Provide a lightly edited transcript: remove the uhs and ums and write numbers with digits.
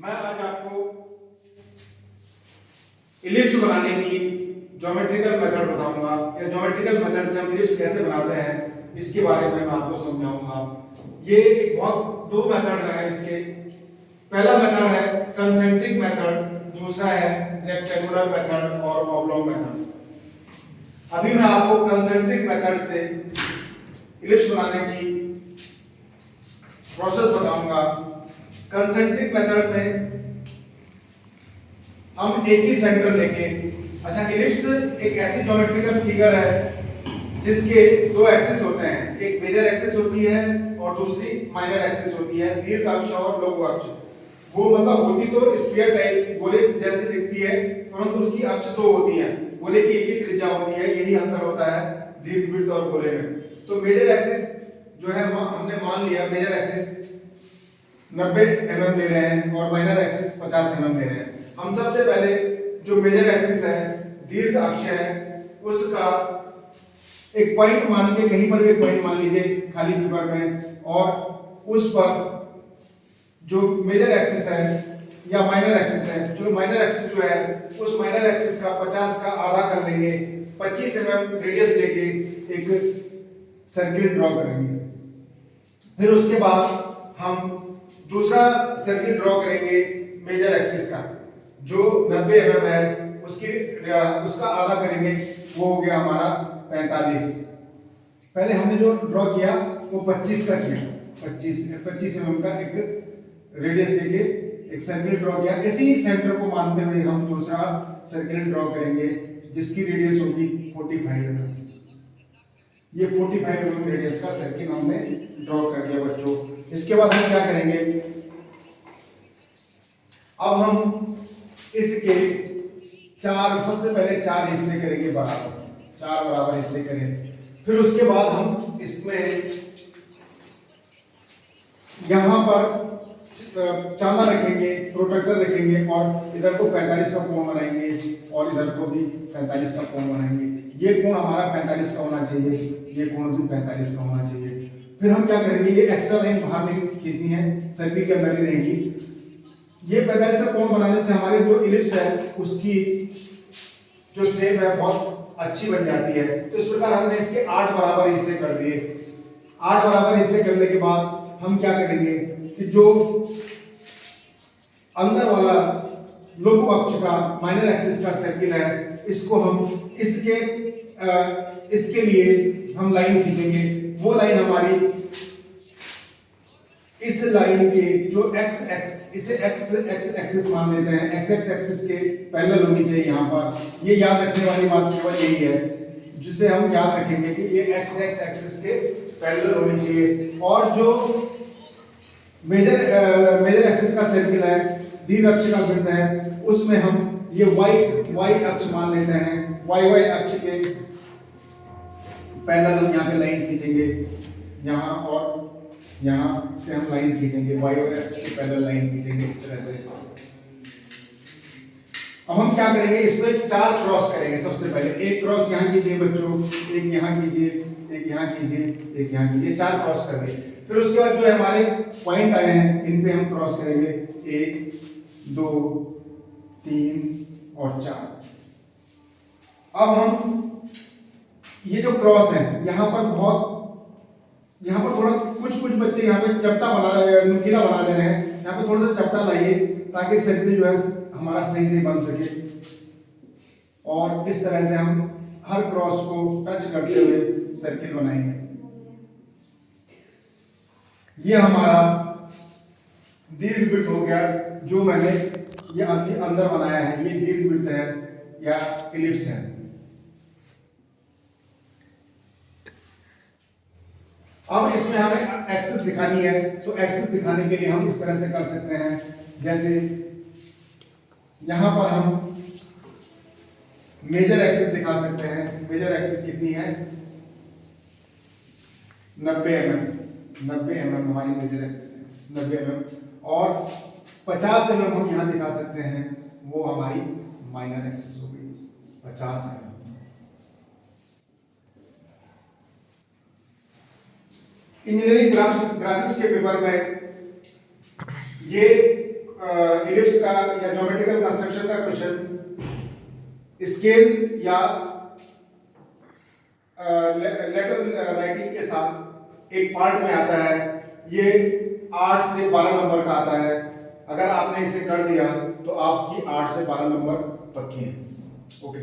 मैं आज आपको इलिप्स बनाने की ज्योमेट्रिकल मेथड बताऊंगा या ज्योमेट्रिकल मेथड से हम इलिप्स कैसे बनाते हैं इसके बारे में मैं आपको समझाऊंगा। ये एक बहुत दो मेथड है इसके। पहला मेथड है कंसेंट्रिक मेथड, दूसरा है रेक्टेंगुलर मेथड और ऑब्लॉन्ग मेथड। अभी मैं आपको कंसेंट्रिक मेथड से इलिप्स बनाने की प्रोसेस बताऊंगा। कंसेंट्रिक मेथड में हम एक ही सेंटर लेके, अच्छा इलिप्स एक ऐसी ज्योमेट्रिकल फिगर है जिसके दो एक्सिस होते हैं, एक मेजर एक्सिस होती है और दूसरी माइनर एक्सिस होती है, दीर्घ अक्ष और लघु अक्ष। वो मतलब होती तो स्फीयर टाइप गोले जैसे दिखती है, परंतु उसकी अक्ष दो होती है, गोले की एक ही त्रिज्या होती है, यही अंतर होता है दीर्घवृत्त और गोले में। तो मेजर एक्सिस जो है हमने मान लिया मेजर एक्सिस 90 mm ले रहे हैं और माइनर एक्सिस 50 mm ले रहे हैं। हम सबसे पहले जो मेजर एक्सिस है, दीर्घ अक्ष है, उसका एक पॉइंट मान के, कहीं पर भी एक पॉइंट मान लीजिए खाली पेपर में, और उस पर जो मेजर एक्सिस है या माइनर एक्सिस है, जो माइनर एक्सिस जो है उस माइनर एक्सिस का 50 का आधा कर लेंगे, 25 mm रेडियस लेके एक सर्किल ड्रॉ करेंगे। फिर उसके बाद हम दूसरा सर्किल ड्रॉ करेंगे मेजर एक्सिस का, जो 90 mm है, उसका आधा करेंगे, वो हो गया हमारा 45। पहले हमने जो ड्रॉ किया वो 25 का किया, 25 mm का एक रेडियस लेके एक सर्किल ड्रॉ किया। इसी सेंटर को मानते हुए हम दूसरा सर्किल ड्रॉ करेंगे जिसकी रेडियस होगी 45 mm। ये 45 mm रेडियस का सर्किल हमने ड्रॉ कर दिया बच्चों। इसके बाद हम क्या करेंगे, अब हम इसके सबसे पहले चार हिस्से करेंगे बराबर, चार बराबर हिस्से करें। फिर उसके बाद हम इसमें यहां पर चांदा रखेंगे, प्रोटेक्टर रखेंगे और इधर को 45 का कोण बनाएंगे और इधर को भी 45 का कोण बनाएंगे। ये कोण हमारा 45 का होना चाहिए, ये कोण भी 45 का होना चाहिए। फिर हम क्या करेंगे, ये एक्स्ट्रा लाइन बाहर नहीं खींचनी है, सर्किल के अंदर ही रहेगी। ये 45 का कोण बनाने से हमारे जो इलिप्स है उसकी जो शेप है बहुत अच्छी बन जाती है। तो इस प्रकार हमने इसके 8 बराबर हिस्से कर दिए। 8 बराबर हिस्से करने के बाद हम क्या करेंगे कि जो अंदर वाला लघु अक्ष का माइनर एक्सिस का सर्किल है, इसको हम इसके लिए हम लाइन खींचेंगे। वो लाइन हमारी इस लाइन के जो इसे x एक्सिस मान लेते हैं, x एक्सिस के पैरेलल होनी चाहिए। यहाँ पर ये याद रखने वाली बात केवल यही है, जिसे हम याद रखेंगे कि ये x एक्सिस के पैरेलल होनी चाहिए। और जो मेजर एक्सिस का सर्किल है, दीर्घ अक्ष का वृत्त है, उसमें हम ये y अक्ष मान लेते हैं। y अक्ष के पैरेलल हम यहाँ पे लाइन खींचेंगे, यहाँ और यहाँ से हम लाइन खींचेंगे, y अक्ष के पैरेलल लाइन खींचेंगे इस तरह से। अब हम क्या करेंगे, इसमें 4 क्रॉस करेंगे। सबसे पहले एक क्रॉस यहाँ कीजिए बच्चों, एक यहाँ कीजिए, एक यहाँ कीजिए, एक यहाँ कीजिए, 4 क्रॉस कर दिए। फिर उसके बाद जो है हमारे पॉइंट आए हैं, इन पे हम क्रॉस करेंगे, 1 2 3 और 4। अब हम ये जो क्रॉस है यहाँ पर थोड़ा कुछ बच्चे यहाँ पे चपटा नुकीला बना दे रहे हैं। यहाँ पे थोड़ा सा चपटा लाइए ताकि सर्किल जो है हमारा सही से बन सके। और इस तरह से हम हर क्रॉस को टच करते हुए सर्किल बनाएंगे। ये हमारा दीर्घवृत्त हो गया, जो मैंने ये अभी अंदर बनाया है, ये दीर्घवृत्त है या इलिप्स है। अब इसमें हमें एक्सिस दिखानी है, तो एक्सिस दिखाने के लिए हम इस तरह से कर सकते हैं, जैसे यहां पर हम मेजर एक्सिस दिखा सकते हैं। मेजर एक्सिस कितनी है, 90 mm हमारी मेजर एक्सिस है, 90 mm। और 50 mm हम यहां दिखा सकते हैं, वो हमारी माइनर एक्सिस हो गई, 50 mm। इंजीनियरिंग ग्राफिक्स के पेपर में ये इलिप्स का या ज्योमेट्रिकल कंस्ट्रक्शन का क्वेश्चन स्केल या लेटर राइटिंग के साथ एक पार्ट में आता है, ये 8 से 12 नंबर का आता है। अगर आपने इसे कर दिया तो आपकी 8 से 12 नंबर पक्की है। ओके।